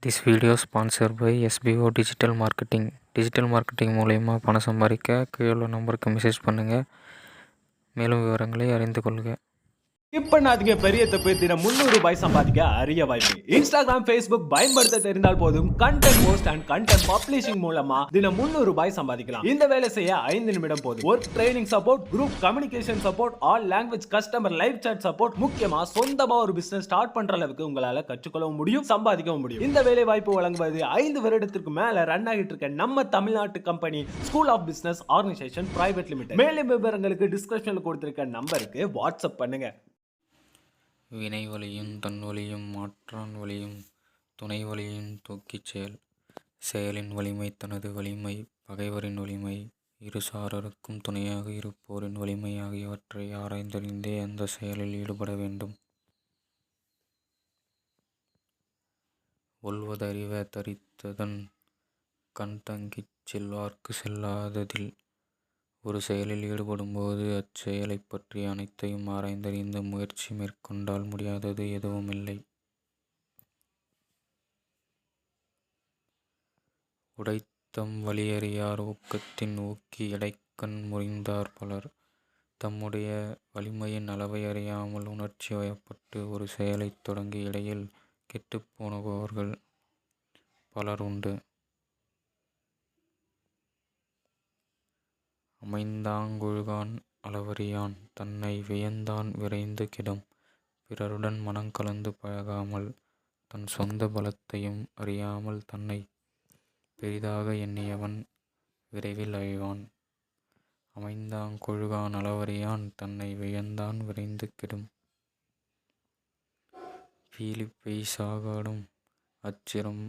This video sponsored by SBO digital marketing. Digital marketing மூலயமா பணம் சம்பாதிக்க கீழே உள்ள நம்பருக்கு மெசேஜ் பண்ணுங்கள். மேலும் விவரங்களை அறிந்து கொள்க. இப்ப நாத்துக்கு பெரிய தப்பு. தினம் ₹300 சம்பாதிக்க அரிய வாய்ப்பு. இன்ஸ்டாகிராம், ஃபேஸ்புக் பயன்படுத்த தெரிந்தால் போதும் content post and content publishing மூலமா தினம் ₹300 சம்பாதிக்கலாம். இந்த வேலை செய்ய 5 நிமிடம் போதும். Work training support, group communication support, all language customer live chat support, முக்கியமா சொந்தமா ஒரு பிசினஸ் ஸ்டார்ட் பண்ற அளவுக்கு உங்களால கற்றுக்கொள்ளவும் முடியும், சம்பாதிக்கவும் முடியும். இந்த வேலை வாய்ப்பு வழங்குவது 5 வருடத்திற்கு மேல ரன் ஆகிட்டு இருக்க நம்ம தமிழ்நாட்டு company school of business organization private limited. மேலும் விவரங்களுக்கு டிஸ்கிரிப்ஷன்ல கொடுத்திருக்க நம்பருக்கு வாட்ஸ்அப் பண்ணுங்க. வினை வலியும் தன் வலியும் மாற்றான் வலியும் துணை வலியும் தூக்கிச் செயல். செயலின் வலிமை தனது வலிமை, பகைவரின் வலிமை, இருசாரருக்கும் துணையாக இருப்போரின் வலிமை ஆகியவற்றை ஆராய்ந்தறிந்தே அந்த செயலில் ஈடுபட வேண்டும். ஒல்வதறிவ தரித்ததன் கண் தங்கிச் செல்வார்க்கு செல்லாததில். ஒரு செயலில் ஈடுபடும்போது அச்செயலைப் பற்றி அனைத்தையும் ஆராய்ந்தறிந்து முயற்சி மேற்கொண்டால் முடியாதது எதுவுமில்லை. உடைத்தம் வலியறியார் ஊக்கத்தின் ஊக்கி எடைக்கண் முறிந்தார் பலர். தம்முடைய வலிமையின் அளவை அறியாமல் உணர்ச்சி வயப்பட்டு ஒரு செயலைத் தொடங்கி இடையில் கெட்டுப்போனவர்கள் பலர் உண்டு. அமைந்தாங்கொழுகான் அளவறியான் தன்னை வியந்தான் விரைந்து கெடும். பிறருடன் மனங்கலந்து பழகாமல் தன் சொந்த பலத்தையும் அறியாமல் தன்னை பெரிதாக எண்ணியவன் விரைவில் அழிவான். அமைந்தாங்கொழுகான் அளவறியான் தன்னை வியந்தான் விரைந்து கெடும். பீலிப்பெய் சாகாடும் அச்சிரம்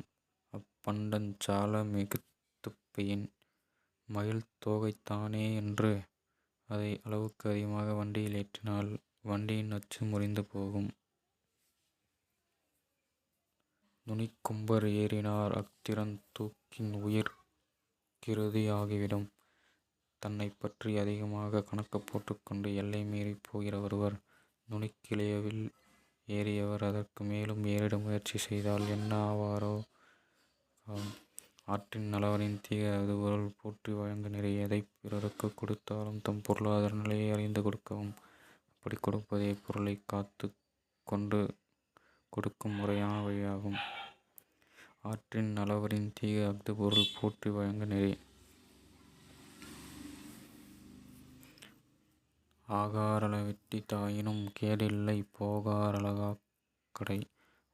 அப்பண்டஞ் சால மிகுத்துப்பெயின். மயில் தோகைத்தானே என்று அதை அளவுக்கு அதிகமாக வண்டியில் ஏற்றினால் வண்டியின் அச்சு முறிந்து போகும். நுனிக்கும்பர் ஏறினார் அத்திறன் தூக்கின் உயிர் கிருதி ஆகிவிடும். தன்னை பற்றி அதிகமாக கணக்கு போட்டுக்கொண்டு எல்லை மீறி போகிற ஒருவர் நுனிக்கிளையவில் ஏறியவர் அதற்கு மேலும் ஏறிட முயற்சி செய்தால் என்ன ஆவாரோ. ஆற்றின் நலவரின் தீய அது பொருள் போற்றி வழங்க நிறைய எதை பிறருக்கு கொடுத்தாலும் தம் பொருளாதார நிலையை அறிந்து கொடுக்கவும், அப்படி கொடுப்பதே பொருளை காத்து கொண்டு கொடுக்கும் முறையான வழியாகும். ஆற்றின் நலவரின் தீய அது பொருள் போற்றி வழங்க நிறைய. ஆகாரள வெட்டி தாயினும் கேடில்லை போகாரளகா கடை.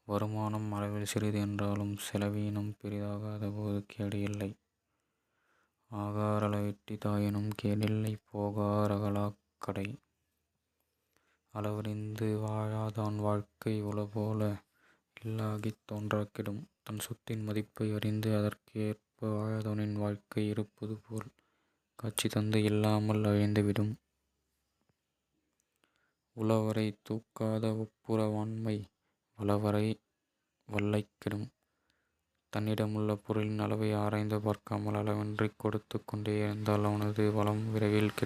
வருமானம் அளவில் சிறிது என்றாலும் செலவீனம் பெரிதாகாத போது கேடு இல்லை. ஆகாரள வெட்டி தாயினும் கேடில்லை போகாரகலா கடை. அளவறிந்து வாழாதான் வாழ்க்கை உளபோல இல்லாகித் தோன்றாக்கிடும். தன் சொத்தின் மதிப்பை அறிந்து அதற்கு ஏற்ப வாழாதவனின் வாழ்க்கை இருப்பது போல் காட்சி தந்து இல்லாமல் அழிந்துவிடும். உளவரை தூக்காத ஒப்புரவாண்மை வளவரை வல்லைக்கெடும். தன்னிடமுள்ள பொருளின் அளவை ஆராய்ந்து பார்க்காமல் அளவின்றி கொடுத்து கொண்டே இருந்தால் அவனது வளம் விரைவில் கெடும்.